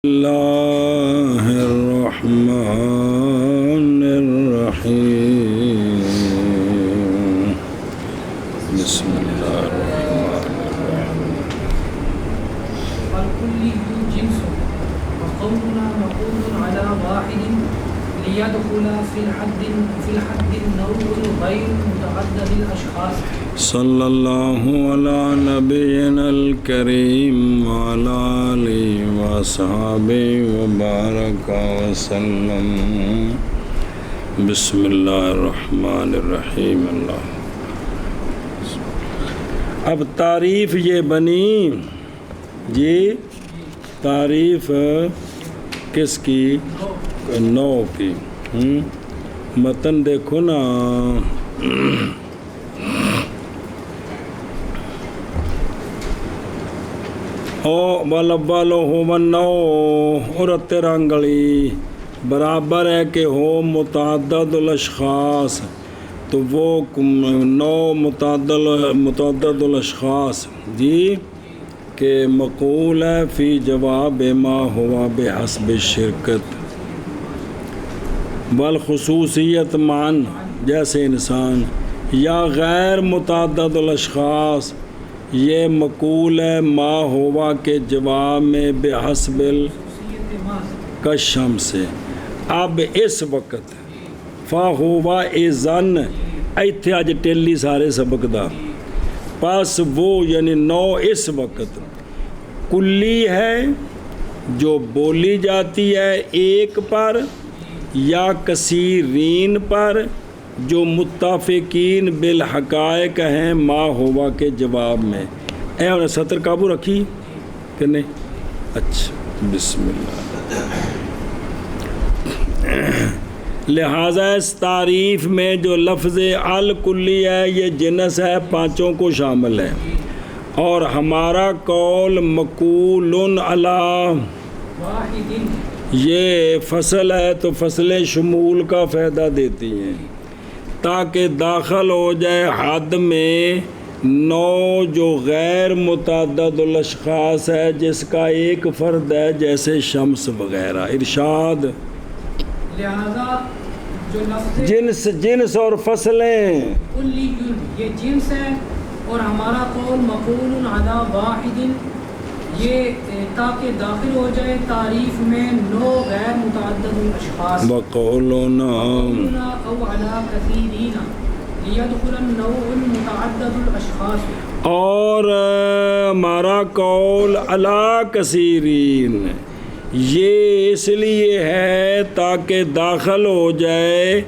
اللہ الرحمن الرحیم بسم اللہ الرحمن الرحیم والکل جنس وقولنا مقول على واحد ليدخل في الحد النوع غير متعدد الاشخاص صلی اللہ علی نبینا الکریم وعلی آلہ وصحبہ وبارک وسلم بسم اللہ الرحمن الرحیم اللہ. اب تعریف یہ بنی جی، تعریف کس کی؟ نو کی. متن دیکھو نا، والاول هو النوع، اور تیرا انگلی برابر ہے کہ ہو متعدد الاشخاص، تو وہ نوع متعدد الاشخاص جی کہ مقول ہے فی جواب ما ہوا بحسب شرکت والخصوصیت معاً، جیسے انسان، یا غیر متعدد الاشخاص، یہ مقول ہے ما ہوا کے جواب میں بحسب کشم سے. اب اس وقت فا ہوا ایزن ایتھے اج ٹیلی سارے سبق دا، پس وہ یعنی نو اس وقت کلی ہے جو بولی جاتی ہے ایک پر یا کثیرین پر، جو متفقین بالحقائق ہیں ما ہوا کے جواب میں. اے انہیں سطر قابو رکھی کہ نہیں؟ اچھا بسم اللہ. لہٰذا اس تعریف میں جو لفظ الکلی ہے یہ جنس ہے، پانچوں کو شامل ہے، اور ہمارا قول مقول علی یہ فصل ہے، تو فصلیں شمول کا فائدہ دیتی ہیں تاکہ داخل ہو جائے حد میں نو جو غیر متعدد الاشخاص ہے، جس کا ایک فرد ہے جیسے شمس وغیرہ. ارشاد لہذا جو لفظ جنس اور فصلیں کلی یہ جنس ہے، اور ہمارا قول مقول علی واحد یہ تاکہ داخل ہو جائے تعریف میں نو غیر متعدد الاشخاص. وقولنا او علی کثیرین لیدخل النوع المتعدد الاشخاص. اور ہمارا قول علی کثیرین یہ اس لیے ہے تاکہ داخل ہو جائے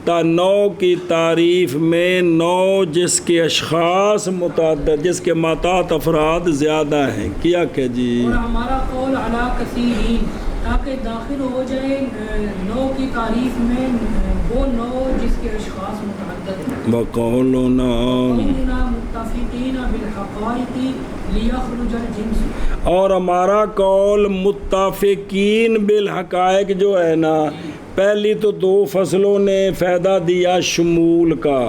تا نو کی تعریف میں نو جس کے اشخاص متعدد، جس کے متعدد افراد زیادہ ہیں. کیا کہ جی؟ اور ہمارا قول علی کثیرین تاکہ داخل ہو جائے نو کی تعریف میں وہ نو جس کے اشخاص متعدد ہیں. وقولنا متفقین بالحقائق لیخرج الجنس. اور ہمارا قول متفقین بالحقائق جو ہے نا، پہلی تو دو فصلوں نے فائدہ دیا شمول کا،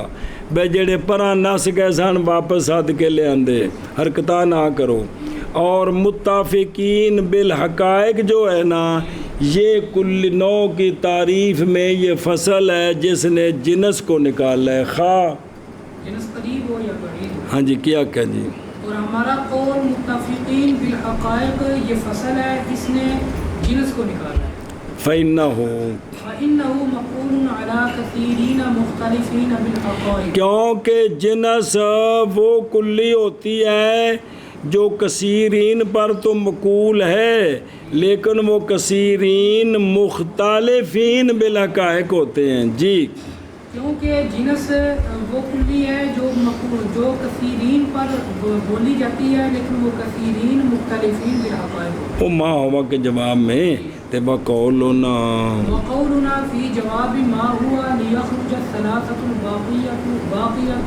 بے جڑے پرا نس گئے سن واپس سد کے لے آندے، حرکتہ نہ کرو. اور متفقین بالحقائق جو ہے نا، یہ کل نو کی تعریف میں یہ فصل ہے جس نے جنس کو نکالا ہے، خواہ جنس قریب ہو یا بعید. ہاں جی کیا کہ جی؟ اور ہمارا قول متفقین بالحقائق یہ فصل ہے، اس نے جنس کو نکالا ہے. فَإِنَّهُ مَقُولٌ عَلَى كَثِيرِينَ مُخْتَلِفِينَ بِالْحَقَائِقِ. کیونکہ جنس وہ کلی ہوتی ہے جو کثیرین پر تو مقول ہے، لیکن وہ کثیرین مختلفین بالحقائق ہوتے ہیں جی. کیونکہ جنس وہ کلی ہے جو کثیرین پر بولی جاتی ہے، لیکن وہ کثیرین مختلفین بالحقائق. وہ ما ہوا کے جواب میں وقولنا فی جواب ما ہوا لیخرج الثلاثة الباقیۃ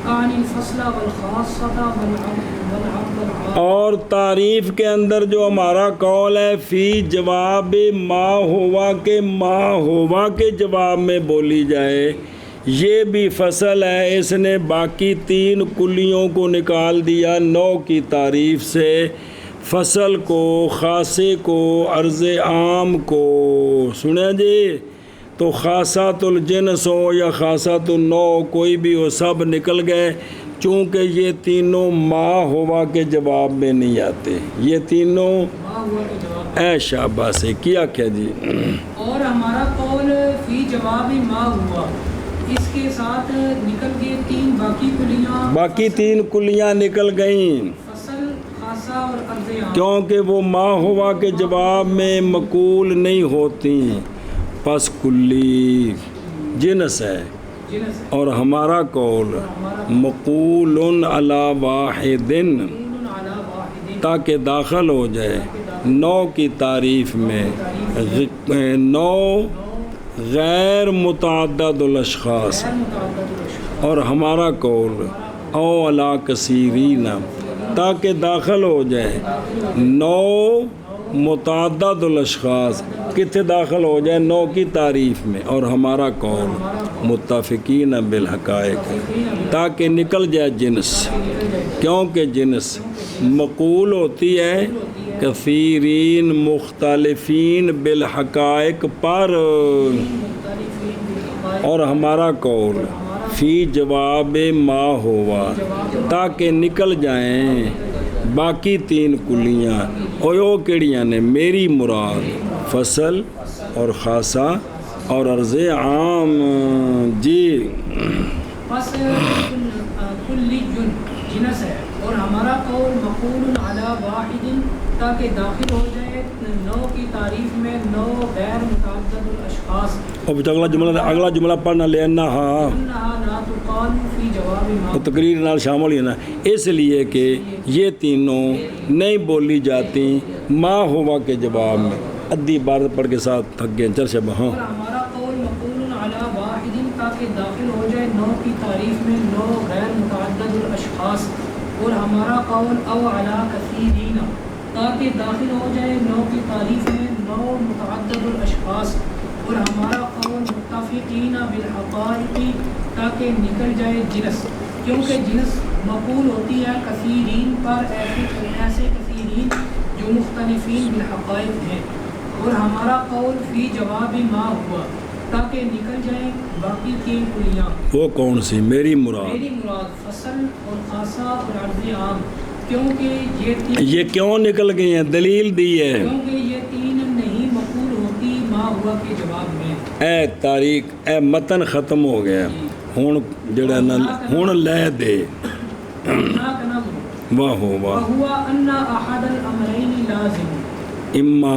عن الفصل والخاصۃ والعقد. اور تعریف کے اندر جو ہمارا قول ہے فی جواب ما ہوا کے جواب میں بولی جائے، یہ بھی فصل ہے، اس نے باقی تین کلیوں کو نکال دیا نو کی تعریف سے. فصل کو، خاصے کو، عرض عام کو. سنیں جی، تو خاصات الجنس ہو یا خاصات النوع کوئی بھی ہو، سب نکل گئے، چونکہ یہ تینوں ما ہوا کے جواب میں نہیں آتے. یہ تینوں ما ہوا کے جواب. اے شاباش، کیا کیا جی. اور ہمارا قول فی جواب ما ہوا، اس کے ساتھ نکل گئے تین باقی کلیاں. باقی تین کلیاں نکل گئیں، فصل، خاصہ اور عرض عام. کیونکہ وہ ما ہوا کے جواب میں مقول نہیں ہوتی. پس کلی جنس ہے، جنس ہے. اور ہمارا قول مقول علی واحد، مقول علی واحد، تاکہ داخل ہو جائے نو کی تعریف میں. نو غیر متعدد الاشخاص، غیر متعدد الاشخاص. اور ہمارا قول او علی کثیرین، تاکہ داخل ہو جائے نو متعدد الاشخاص، کتنے داخل ہو جائے نو کی تعریف میں. اور ہمارا قول متفقین بالحقائق، تاکہ نکل جائے جنس، کیونکہ جنس مقول ہوتی ہے کثیرین مختلفین بالحقائق پر. اور ہمارا قول فی جواب ما ہوا، تاکہ نکل جائیں باقی تین کلیاں. اور وہ کیڑیاں نے؟ میری مراد فصل اور خاصہ اور عرض عام. جی پس کلی جنس ہے، اور ہمارا قول مقول علی واحد، تاکہ داخل ہو جائے نو کی تعریف میں نو غیر متعدد الاشخاص. اب اگلا جملہ پڑھنا لینا. ہاں، انہا لا تقال فی جواب ما. تقریر نال شامل ہی نا، اس لیے کہ یہ تینوں نہیں بولی جاتی ما ہوا کے جواب میں. ادھی عبارت پڑھ کے ساتھ تھک گئے. چل شب. ہاں، اور ہمارا قول مقول علی واحد، تاکہ داخل ہو جائے نو کی تعریف میں نو غیر متعدد الاشخاص. اور ہمارا قول او علی کثیرین، تاکہ داخل ہو جائے نو کی تعریف میں نو متعدد الاشخاص. اور ہمارا قول متفقین بالحقائق، تاکہ نکل جائے جنس، کیونکہ جنس مقول ہوتی ہے کثیرین پر، ایسے کثیرین جو مختلفین بالحقائق ہیں. اور ہمارا قول فی جواب ما ہوا، تاکہ نکل جائیں باقی تین کلیاں. وہ کون سی؟ میری مراد میری مراد فصل اور خاصہ اور عرض عام، کیونکہ یہ تین، یہ کیوں نکل گئی ہیں؟ دلیل دی ہے. کیونکہ یہ تین نہیں مقول ہوتی ما ہوا کے جواب میں. اے تاریخ، اے متن ختم ہو گیا. ہوں جڑا نا ہوں لے دے. واہ واہ. وہوا ان احد الامرین لازم، اما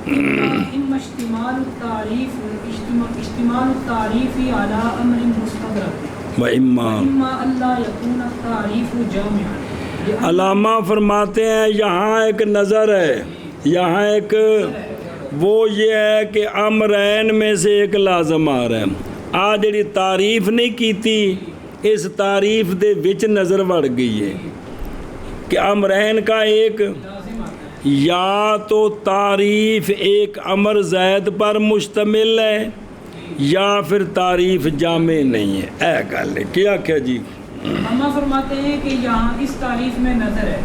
اما اشتمال التعریف علی امر مستدرک، و اما. اما اللہ یکون التعریف جامعا. علامہ فرماتے ہیں یہاں ایک نظر ہے، یہاں ایک وہ یہ ہے کہ امرین میں سے ایک لازم آ رہا ہے. آ جڑی تعریف نہیں کیتی، اس تعریف دے وچ نظر وڑ گئی ہے کہ امرین کا ایک، یا تو تعریف ایک امر زید پر مشتمل ہے یا پھر تعریف جامع نہیں ہے. اے گل ہے. کیا کیا جی؟ ہم فرماتے ہیں کہ یہاں اس تعریف میں نظر ہے،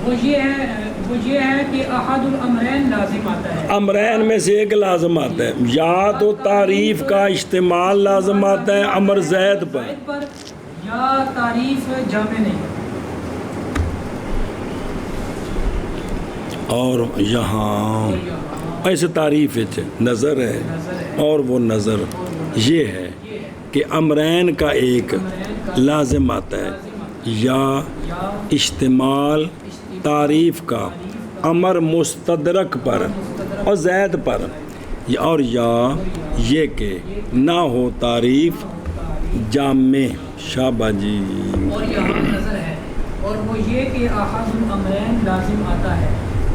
وہ یہ ہے کہ احد الامرین لازم آتا ہے. امرین میں سے ایک لازم آتا ہے، یا تو تعریف کا اشتمال لازم آتا ہے امر زید پر، یا تعریف جامع نہیں. اور یہاں ایسے تعریف نظر ہے، اور وہ نظر یہ ہے کہ امرین کا ایک لازم آتا ہے، یا اشتمال تعریف کا امر مستدرک پر اور زید پر، اور یا یہ کہ نہ ہو تعریف جامع. شابہ جی. اور یہاں نظر ہے، اور وہ یہ کہ احد الامرین لازم آتا ہے،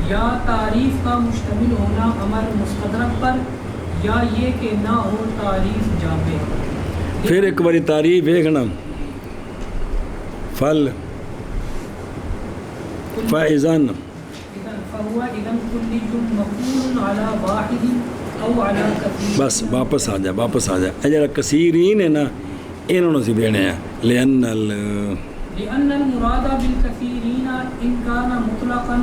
یا تعریف کا مشتمل ہونا امر مستدرک پر، یا یہ کہ نہ ہو تعریف جامع. پھر ایک باری تعریف دیکھنا. فل فائزن فہو اذن کلی مقول علی واحد او علی کثیر. بس واپس آ جا. اے جڑا کثیرین ہے نا، انہوں نے دینے ہیں. لأن المراد بالکثیرین ان کان مطلقا مطلقا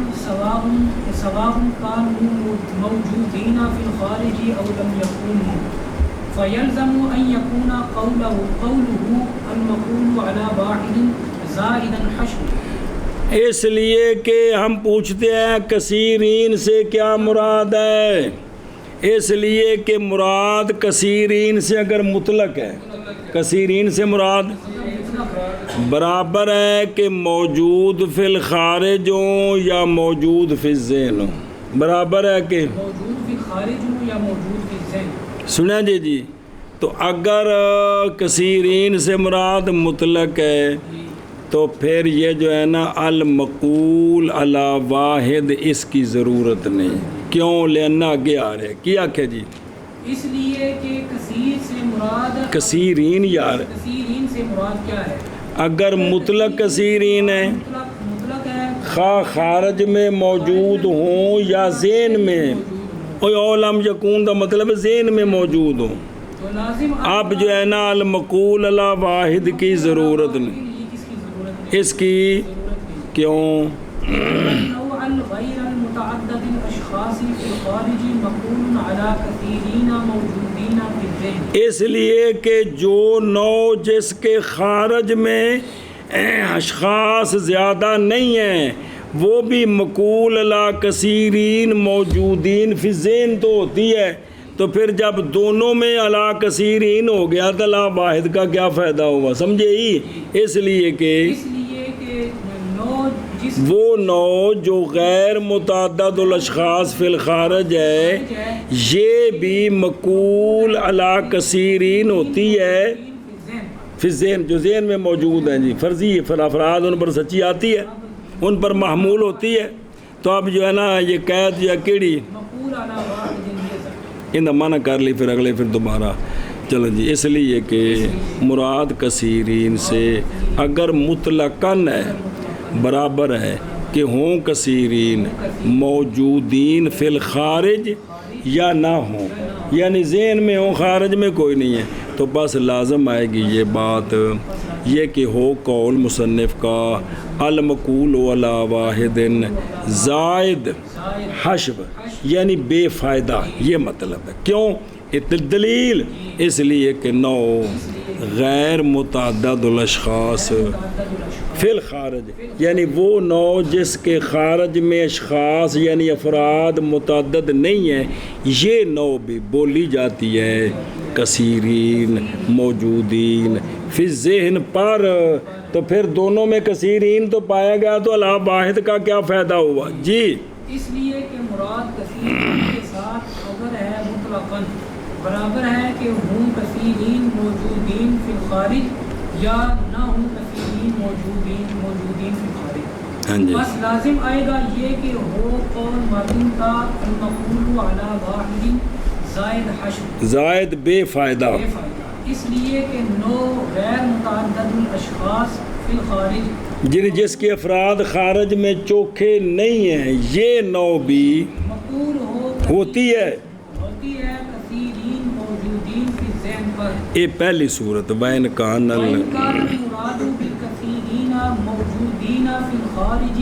سواء كانوا موجودين في الخارج أو لم يكونوا فيلزم أن يكون قوله المقول على واحد زائدا حشو. اس لیے کہ ہم پوچھتے ہیں کثیرین سے کیا مراد ہے، اس لیے کہ مراد کثیرین سے اگر مطلق ہے، کثیرین سے مراد برابر ہے کہ موجود فی الخارج ہوں یا موجود فی الذہن ہوں، برابر ہے کہ موجود فی الخارج ہوں یا موجود فی الذہن. سنیں جی تو اگر کثیرین سے مراد مطلق ہے تو پھر یہ جو ہے نا المقول علی واحد اس کی ضرورت نہیں. کیوں؟ لینا آگے آ رہے کیا کہ جی اس لیے کہ کثیر سے مراد کثیرین یار کثیرین سے مراد کیا ہے؟ اگر مطلق کثیرین ہے مطلق ہے خواہ خارج میں موجود ہوں یا ذہن میں، کوئی اولم یکون کا مطلب ذہن میں موجود ہوں، تو لازم اب جو ہے نا المقول علی واحد کی ضرورت نہیں. کس کی ضرورت ہے؟ اس کی کیوں؟ نوع غیر المتعدد الاشخاص فی الخارج مقول علی کثیرین موجودین فی الذہن. اس لیے کہ جو نوع جس کے خارج میں اشخاص زیادہ نہیں ہیں وہ بھی مقول علی کثیرین موجودین فی الذہن تو ہوتی ہے، تو پھر جب دونوں میں علی کثیرین ہو گیا تو لا واحد کا کیا فائدہ ہوا؟ سمجھے ہی؟ اس لیے کہ نوع جس وہ نوع جو غیر متعدد الاشخاص فی الخارج ہے یہ بھی مقول علی کثیرین ہوتی ہے فی الذہن، جو ذہن میں موجود ہیں جی، فرضی افراد ان پر سچی آتی ہے، ان پر محمول ہوتی ہے. تو اب جو ہے نا یہ قید یا کیڑی مقول علی واحد ان منع کر لی پھر اگلے پھر دوبارہ چلو جی. اس لیے کہ مراد کثیرین سے اگر مطلقاً ہے برابر ہے کہ ہوں کثیرین موجودین فی الخارج یا نہ ہوں، یعنی ذہن میں ہوں خارج میں کوئی نہیں ہے، تو بس لازم آئے گی یہ بات یہ کہ ہو قول مصنف کا المقول علی واحد زائد حشب یعنی بے فائدہ، یہ مطلب ہے. کیوں؟ دلیل اس لیے کہ نوع غیر متعدد الاشخاص فی الخارج یعنی وہ نوع جس کے خارج میں اشخاص یعنی افراد متعدد نہیں ہیں، یہ نوع بھی بولی جاتی ہے کثیرین موجودین فی الذہن پر. تو پھر دونوں میں کثیرین تو پایا گیا تو علی واحد کا کیا فائدہ ہوا جی؟ اس لیے کہ مراد کثیرین کے ساتھ اگر ہے مطلقاً برابر ہے کہ ہوں کثیرین موجودین فی الخارج یا نہ ہوں کثیرین موجودین فی الخارج. ہاں جی بس لازم آئے گا یہ کہ ہو قول معلوم کا المقول علی واحد زائد حشر زائد بے فائدہ، بے فائدہ. اس لیے کہ نوع غیر متعدد الاشخاص فی الخارج جس کے افراد خارج میں چوکھے نہیں ہیں یہ نوع بھی مقول ہوتی ہے کثیرین موجودین فی الذہن پر. یہ پہلی صورت وَإِنْ كَانَ وَإِنْ كَانَ الْمُرَادُ بِالْكَثِيرِينَ مَوْجُودِينَ فِي الْخَارِجِ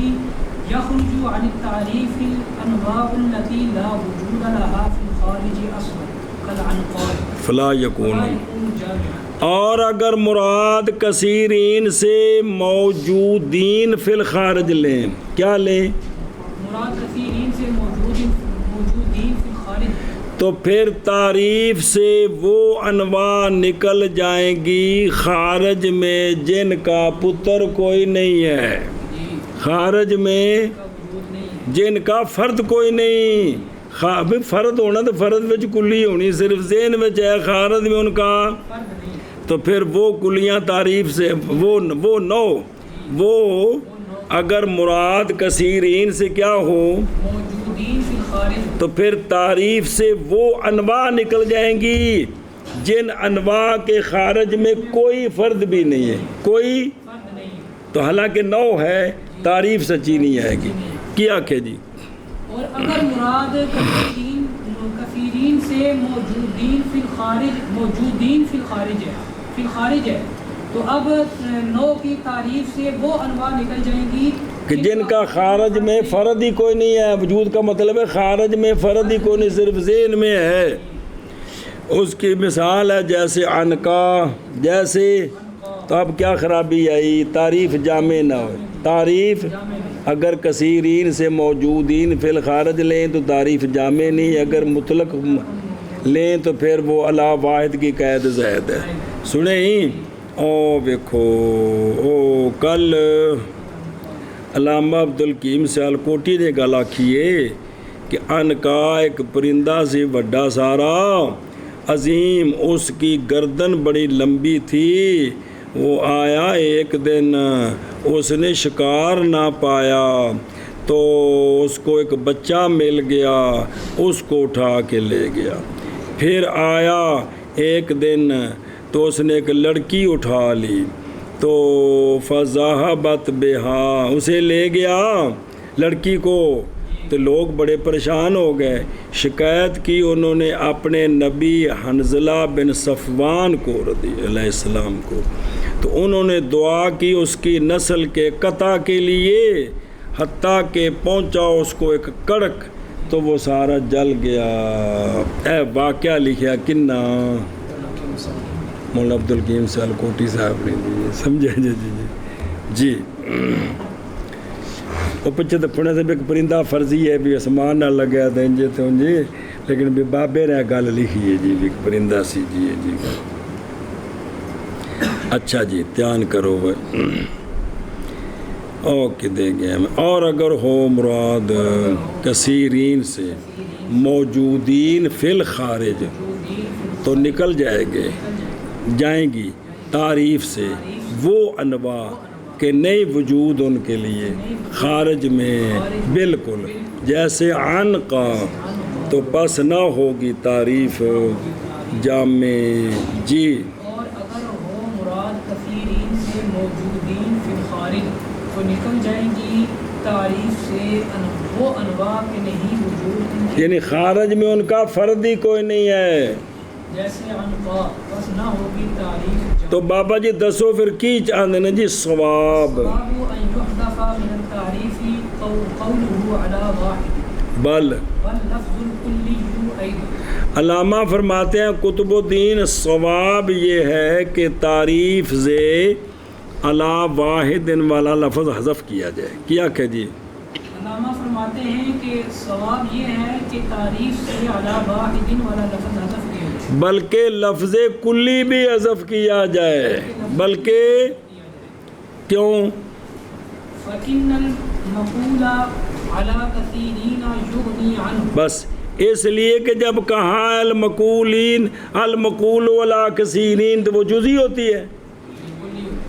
يَخْرُجُ عَنِ التَّعْرِيفِ الْأَنْوَاعُ الَّتِي لَا وُجُودَ لَهَا فِي الْخَارِجِ أَصْلًا كَالْعَنْقَارِ فلا یکون. اور اگر مراد کثیرین سے موجودین فی الخارج لیں، کیا لیں؟ مراد کثیرین سے موجودین فی الخارج تو پھر تعریف سے وہ انواع نکل جائیں گی خارج میں جن کا پتر کوئی نہیں ہے، خارج میں جن کا فرد کوئی نہیں. فرد ہونا تو فرد وچ کلی ہونی، صرف ذہن وچ ہے، خارج میں ان کا تو پھر وہ کلیاں تعریف سے وہ نو وہ اگر مراد کثیرین سے کیا ہو موجودین فی الخارج تو پھر تعریف سے وہ انواع نکل جائیں گی جن انواع کے خارج میں کوئی فرد بھی نہیں ہے، کوئی فرد نہیں. تو حالانکہ نو ہے تعریف سچی نہیں آئے گی. کیا کہ جی اور اگر مراد کثیرین سے موجودین فی الخارج ہے تو اب نو کی تعریف سے وہ انواع نکل جائیں گی کہ جن کا خارج میں فرد ہی کوئی نہیں ہے. وجود کا مطلب ہے خارج میں فرد ہی کوئی نہیں، صرف ذہن میں ہے. اس کی مثال ہے جیسے عنقا، جیسے. تو اب کیا خرابی آئی؟ تعریف جامع نہ ہو. تعریف اگر کثیرین سے موجودین فی الخارج لیں تو تعریف جامع نہیں، اگر مطلق لیں تو پھر وہ علی واحد کی قید زائد ہے. سنیں ہی او دیکھو او کل علامہ عبدالکیم سیالکوٹی نے گل آکھیے کہ عنقا ایک پرندہ سے بڑا سارا عظیم، اس کی گردن بڑی لمبی تھی. وہ آیا ایک دن، اس نے شکار نہ پایا تو اس کو ایک بچہ مل گیا، اس کو اٹھا کے لے گیا. پھر آیا ایک دن تو اس نے ایک لڑکی اٹھا لی تو فذهبت بها، اسے لے گیا لڑکی کو. تو لوگ بڑے پریشان ہو گئے، شکایت کی انہوں نے اپنے نبی حنظلہ بن صفوان کو رضی علیہ السلام کو. تو انہوں نے دعا کی اس کی نسل کے قطع کے لیے، حتیٰ کہ پہنچا اس کو ایک کڑک تو وہ سارا جل گیا. اے واقعہ لکھا کنا مولانا عبدالکیم سیالکوٹی صاحب نے. سمجھے جی جی جی وہ پیچھے تو پڑھنے سے بھی ایک پرندہ فرضی ہے بھی آسمان نہ لگیا تھا انجے تو جی، لیکن بھی بابے نے گل لکھی ہے جی ایک پرندہ سی جی جی. اچھا جی دھیان کرو اوکے دے گئے ہمیں. اور اگر ہو مراد کثیرین سے موجودین فی الخارج تو نکل جائیں گی تعریف سے وہ انواع کہ نئی وجود ان کے لیے خارج میں بالکل جیسے عنقا، تو پس نہ ہوگی تعریف جامع جی. اور اگر ہو مراد کثیرین سے موجودین فی الخارج تو نکل جائیں گی تعریف سے وہ انواع کے نہیں وجود، یعنی خارج میں ان کا فرد ہی کوئی نہیں ہے. جیسے عنقا بس نہ ہوگی تعریف. تو بابا جی دسو پھر کی چاہتے ہیں جی ثواب؟ ان يحذف من التعریف قوله على واحد بل لفظ الکلی ایضا. علامہ فرماتے ہیں قطب الدین ثواب یہ ہے کہ تعریف سے علی واحد والا لفظ حذف کیا جائے. کیا کہ جی علامہ فرماتے ہیں کہ ثواب یہ ہے کہ تعریف سے علی واحد والا لفظ حذف کیا جائے، بلکہ لفظ کلی بھی حذف کیا جائے. بلکہ کیوں؟ فَإِنَّ الْمَقُولَ عَلَى كَثِيرِينَ يُغْنِي عَنْهُ، بس اس لیے کہ جب کہا المقولین المقول ولا کثیرین تو وہ جزئی ہوتی ہے،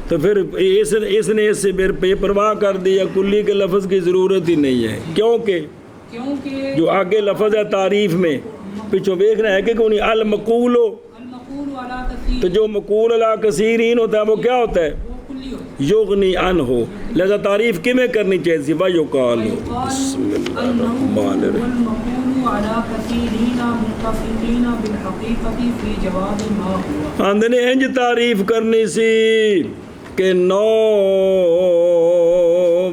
تو پھر اس نے اس سے بے پرواہ کر دیا، کلی کے لفظ کی ضرورت ہی نہیں ہے. کیونکہ جو آگے لفظ ہے تعریف میں پیچھو دیکھنا ہے کہ کونی المقول ہو، تو جو مقول علی کثیرین ہوتا ہے وہ کیا ہوتا ہے؟ یغنی عنہ. لہذا تعریف کمیں کرنی چاہیے تھی؟ وَيُقَالُ بسم اللہ الرحمن الرحیم. آندھنے انج تعریف کرنی سی کہ نو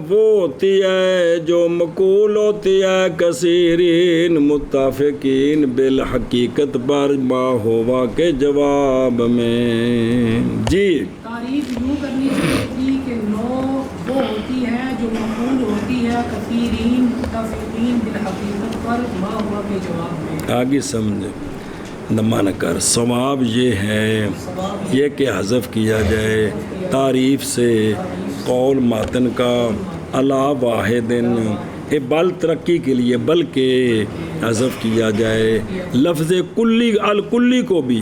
وہ ہوتی ہے جو مقول ہوتی ہے کثیرین متفقین بالحقیقت پر ما ہوا کے جواب میں جی. تعریف یوں کرنی چاہیے کہ نو وہ ہوتی ہے جو مقول ہوتی ہے کثیرین متفقین بالحقیقت پر ما ہوا کے جواب میں. آگے سمجھے نمان کر. ثواب یہ ہے یہ کہ حذف کیا جائے تعریف سے قول ماتن کا علا واحد بل ترقی کے لیے، بلکہ حذف کیا جائے لفظ کلی الکلی کو بھی،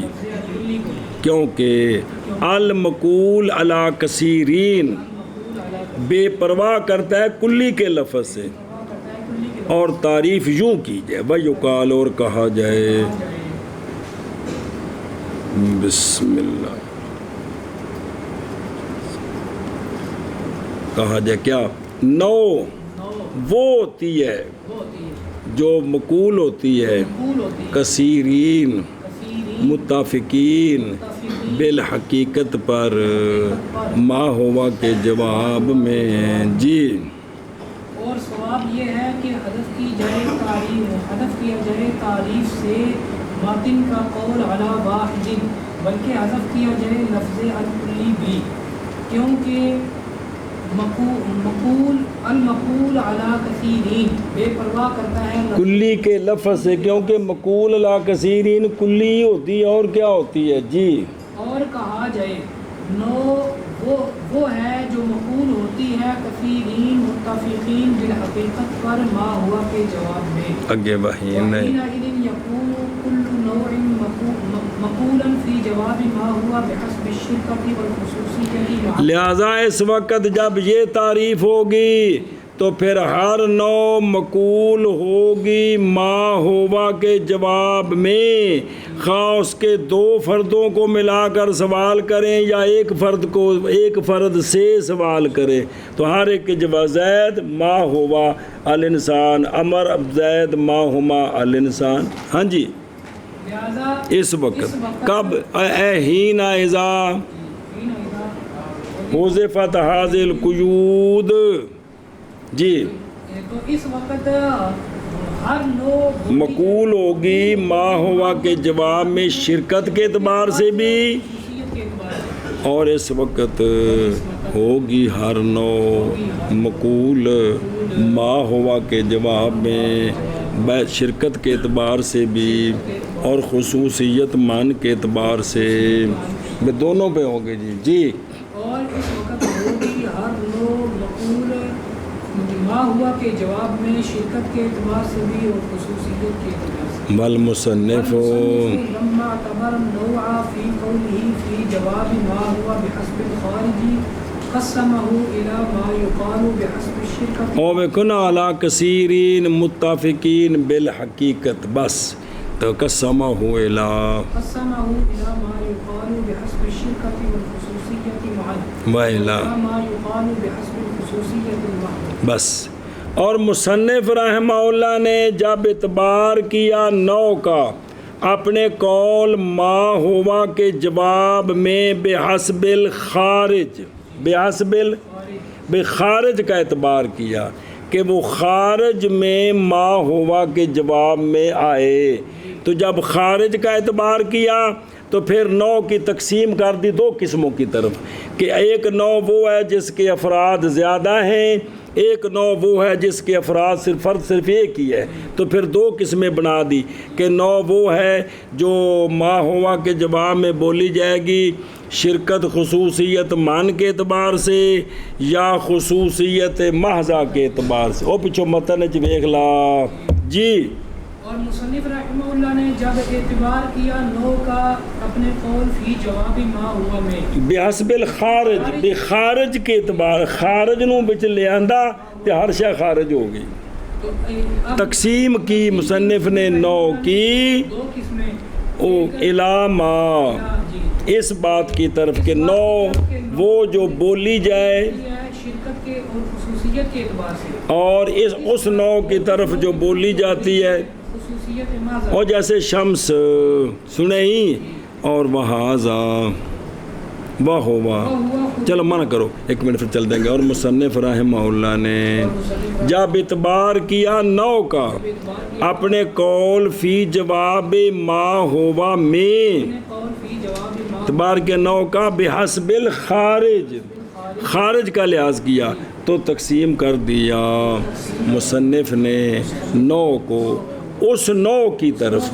کیونکہ المقول علی کثیرین بے پرواہ کرتا ہے کلی کے لفظ سے. اور تعریف یوں کی جائے وَيُقَالُ اور کہا جائے بسم اللہ کہا جائے کیا؟ نو وہ ہوتی ہے جو مقول ہوتی ہے کثیرین متفقین بالحقیقت پر ما ہوا کے جواب میں جی اور ثواب یہ ہے کہ حذف کیا جائے تعریف سے باطن کا قول علی واحد، بلکہ حذف کیا جائے لفظ الکلی بھی، کیونکہ المقول علی کثیرین بے پرواہ کرتا ہے کلی کے لفظ سے، کیونکہ مقول علی کثیرین کلی ہی ہوتی ہے اور کیا ہوتی ہے جی اور کہا جائے نو وہ ہے جو مقول ہوتی ہے کثیرین متفقین بالحقیقت پر ما ہوا کے جواب میں، اگے وہی نہیں وحینئذ یکون کل نوع مقولا فی جواب ما ہوا بحسب الشرکۃ والخصوصیۃ، لہذا اس وقت جب یہ تعریف ہوگی تو پھر ہر نوع مقول ہوگی ما ہوا کے جواب میں، خواہ اس کے دو فردوں کو ملا کر سوال کریں یا ایک فرد سے سوال کریں، تو ہر ایک کے جواب زید ما ہوا الانسان، امر زید ما ہما الانسان، ہاں جی لہذا اس وقت کب حین اذا حذفت هذه القیود جی تو اس وقت ہر نوع مقول ہوگی ما ہوا کے جواب میں شرکت کے اعتبار سے بھی، خصوصیت کے اعتبار سے، اور اس وقت ہوگی ہر نوع مقول ما ہوا کے جواب میں شرکت کے اعتبار سے بھی اور خصوصیت مان کے اعتبار سے، دونوں پہ ہوگی جی اور اس وقت ہوگی ہر نوع مقول ما ہوا کے جواب میں شرکت کے اعتبار سے بھی اور خصوصیت کے اعتبار سے، والمصنف لما اعتبر النوع فی قوله فی جواب ما ہوا بحسب الخارجی قسمہ الى ما یقال بحسب الشرکت وَكُنْ عَلَىٰ كَثِيرٍ مُتَّفِقِينَ بِالْحَقِيقَةِ بس تو قسمہ قسمہ الى ما یقال بحسب الشرکت والخصوصیت معا وَإِلَىٰ ما یقال بحسب الخصوصیت المحض، بس اور مصنف رحمہ اللہ نے جب اعتبار کیا نو کا اپنے قول ما ہوا کے جواب میں بحسب الخارج بخارج کا اعتبار کیا کہ وہ خارج میں ما ہوا کے جواب میں آئے، تو جب خارج کا اعتبار کیا تو پھر نو کی تقسیم کر دی دو قسموں کی طرف کہ ایک نو وہ ہے جس کے افراد زیادہ ہیں، ایک نو وہ ہے جس کے افراد صرف ایک ہی ہے، تو پھر دو قسمیں بنا دی کہ نو وہ ہے جو ما ہوا کے جواب میں بولی جائے گی شرکت خصوصیت مان کے اعتبار سے یا خصوصیت محضہ کے اعتبار سے، او پچھو متن چ ویکھ لا جی اور مصنف رحمہ اللہ نے جب اعتبار کیا نو کا اپنے قول فی جواب ما ہوا میں بحسب الخارج بخارج کے اعتبار خارج نو بچ لے آندا تے ہر شے خارج ہو گئی، تو اب تقسیم کی مصنف نے نو کی دو قسمیں او علامہ جی اس بات کی طرف کہ نو وہ جو بولی جائے یہ ہے شرکت کے اور خصوصیت کے اعتبار سے، اور اس نو کی طرف جو بولی جاتی ہے خصوصیت محض اور جیسے شمس سنے ہی اور وہازا وہ ہوا، چلو منع کرو ایک منٹ پھر چل دیں گے، اور مصنف رحمہ اللہ نے جب اعتبار کیا نو کا اپنے قول فی جواب ما ہوا میں قول فی جواب ما اعتبار کے نو کا بحسب الخارج خارج کا لحاظ کیا تو تقسیم کر دیا مصنف نے نو کو اس نو کی طرف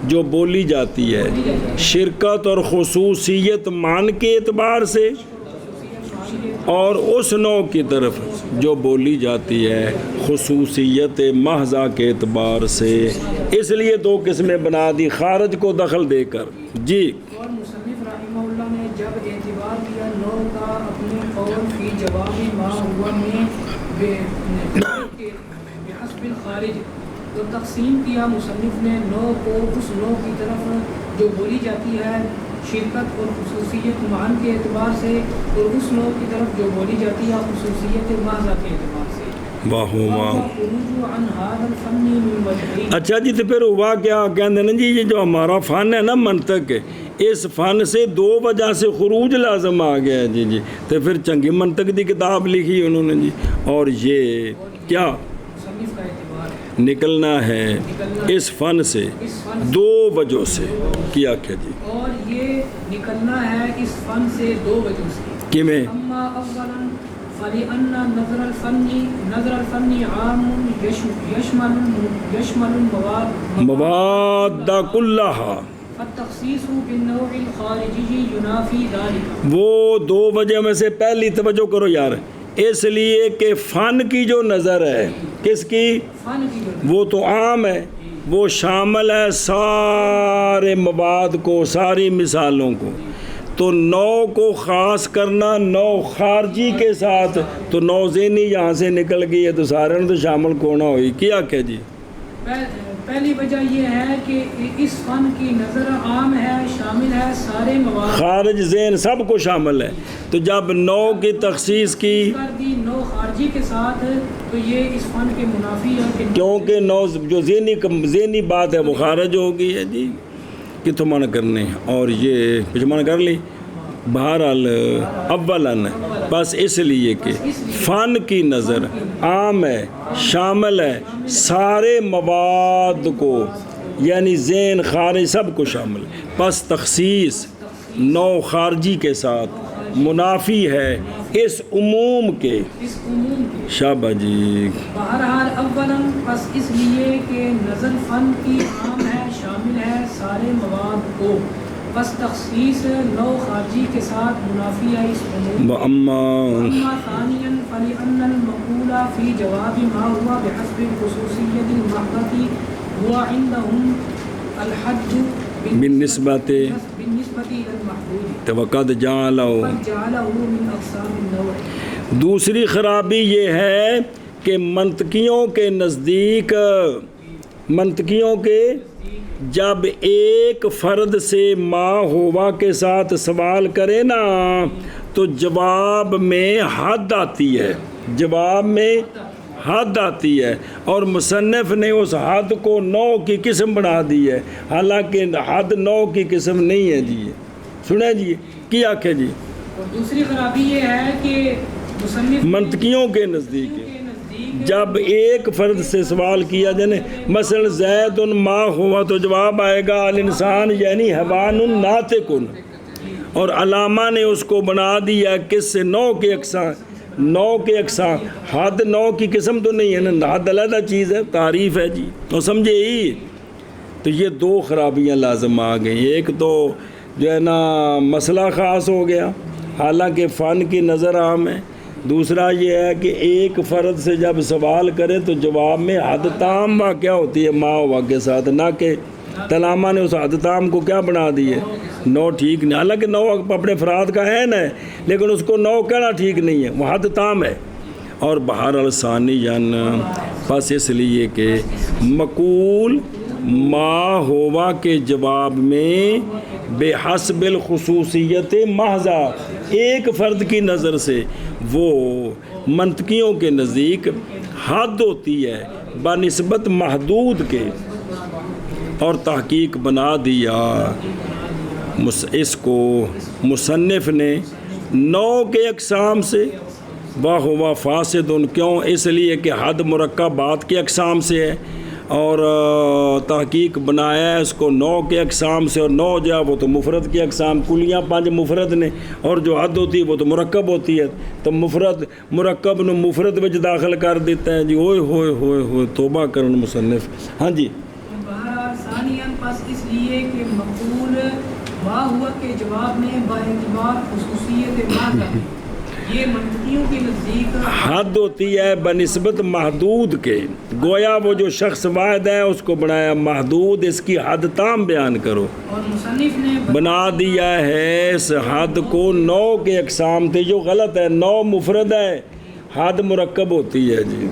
جو بولی جاتی ہے شرکت اور خصوصیت مان کے اعتبار سے، اور اس نو کی طرف جو بولی جاتی ہے خصوصیت محضہ کے اعتبار سے، اس لیے دو قسمیں بنا دی خارج کو دخل دے کر جی اور مصنف رحمہ اللہ نے جب اعتبار کیا نو کا اپنے قول فی جواب ما ہوا میں بحسب الخارج تو تقسیم کیا مصنف نے نو کو اس نو کی طرف جو بولی جاتی ہے شرکت اور خصوصیت مان کے اعتبار سے، اور اس نو کی طرف جو بولی جاتی ہے خصوصیت محضہ کے اعتبار سے، واہ واہ. والخروج عن هذا الفن من وجهين. اچھا جی تو پھر ہوا کیا کہتے ہیں جی یہ جو ہمارا فن ہے نا منطق، اس فن سے دو وجہ سے خروج لازم آ گیا ہے جی. تو پھر چنگی منطق دی کتاب لکھی انہوں نے جی. اور یہ کیا مصنف کا اعتبار نکلنا ہے اس فن سے اس فن دو وجہ سے کیا کیا جی. اور یہ نکلنا ہے اس فن سے دو وجہ سے. کیویں؟ اما اولا فلأن نظر الفن عام يشمل مواد کلہا. التخصیص بالنوع الخارجی ينافي ذلك. وہ دو وجہ میں سے پہلی توجہ کرو یار، اس لیے کہ فن کی جو نظر ہے کس کی؟ فن کی جو وہ تو عام ہے، وہ شامل ہے سارے مواد کو، ساری مثالوں کو. تو نو کو خاص کرنا نو خارجی کے ساتھ، تو نو ذہنی یہاں سے نکل گئی ہے تو سارے تو شامل کونا ہوئی. کیا کہ جی پہلی وجہ یہ ہے کہ اس فن کی نظر عام ہے، شامل ہے سارے مواد، خارج ذہن سب کو شامل ہے. تو جب نو کی تخصیص کی کر دی نو خارجی کے ساتھ تو یہ اس فن کے منافی ہے کہ کیونکہ نو جو ذہنی بات ہے وہ خارج ہو گئی ہے جی. کتوں منع کرنے اور یہ کچھ منع کر لی. بہرحال اولاً بس اس لیے کہ فن کی نظر عام ہے، شامل ہے سارے مواد کو، یعنی ذہن خارج سب کو شامل. بس تخصیص نو خارجی کے ساتھ منافی ہے اس عموم کے. اس عموم کے شابہ جی. بہرحال اولاً بس اس لیے کہ نظر فن کی عام ہے، شامل ہے سارے مواد کو، بس تخصیص نو خارجی کے ساتھ منافی ہے اس عموم. اما ثانیاً فلأن المقول فی جواب ما ہوا بحسب الخصوصیت المحضة هو عندهم الحد بالنسبت الى المحدود وقد جعلہ. قد جعله من اقسام النوع. دوسری خرابی یہ ہے کہ منطقیوں کے نزدیک، منطقیوں کے جب ایک فرد سے ما ہوا کے ساتھ سوال کرے نا تو جواب میں حد آتی ہے، جواب میں حد آتی ہے. اور مصنف نے اس حد کو نو کی قسم بنا دی ہے، حالانکہ حد نو کی قسم نہیں ہے جی. سنیں جی کیا کہ جی اور دوسری خرابی یہ ہے کہ مصنف منطقیوں کے نزدیک جب ایک فرد سے سوال کیا جائے مثلا زید ما ہوا تو جواب آئے گا الانسان یعنی حیوان ناطق. اور علامہ نے اس کو بنا دیا کس سے؟ نو کے اقسام. نو کے اقسام، حد نو کی قسم تو نہیں ہے نا، حد علیحدہ چیز ہے، تعریف ہے جی. تو سمجھے ہی. تو یہ دو خرابیاں لازم آ گئیں. ایک تو جو ہے نا مسئلہ خاص ہو گیا حالانکہ فن کی نظر عام ہے. دوسرا یہ ہے کہ ایک فرد سے جب سوال کرے تو جواب میں حد تام واقع ہوتی ہے ما ہوا کے ساتھ، نہ کہ علامہ نے اس حد تام کو کیا بنا دی ہے نو. ٹھیک نہیں، حالانکہ نو اپنے افراد کا ہے نا، لیکن اس کو نو کہنا ٹھیک نہیں ہے، وہ حد تام ہے. اور بہرحال ثانیاً بس اس لیے کہ مقول ما ہوا کے جواب میں بے حسب الخصوصیت محضہ ایک فرد کی نظر سے وہ منطقیوں کے نزدیک حد ہوتی ہے بنسبت محدود کے. اور تحقیق بنا دیا اس کو مصنف نے نو کے اقسام سے. واہ فاسد. کیوں؟ اس لیے کہ حد مرکبات کے اقسام سے ہے اور تحقیق بنایا ہے اس کو نو کے اقسام سے. اور نو جو ہے وہ تو مفرد کے اقسام، کلیاں 5 مفرد نے، اور جو حد ہوتی ہے وہ تو مرکب ہوتی ہے. تو مفرد مرکب نو مفرد وچ داخل کر دیتا ہے جی. ہوئے ہوئے ہوئے ہوئے توبہ کرن مصنف. ہاں جی. بہرحال ثانیاً پس اس لیے کہ مقول ما ہوا کے جواب میں با اعتبار خصوصیت محض یہ منطقیوں کے نزدیک حد ہوتی ہے بنسبت محدود کے. گویا وہ جو شخص واحد ہے اس کو بنایا محدود، اس کی حد تام بیان کرو. اور مصنف نے بنا دیا ہے اس حد کو نو کے اقسام تھے جو غلط ہے. نو مفرد ہے، حد مرکب ہوتی ہے جی.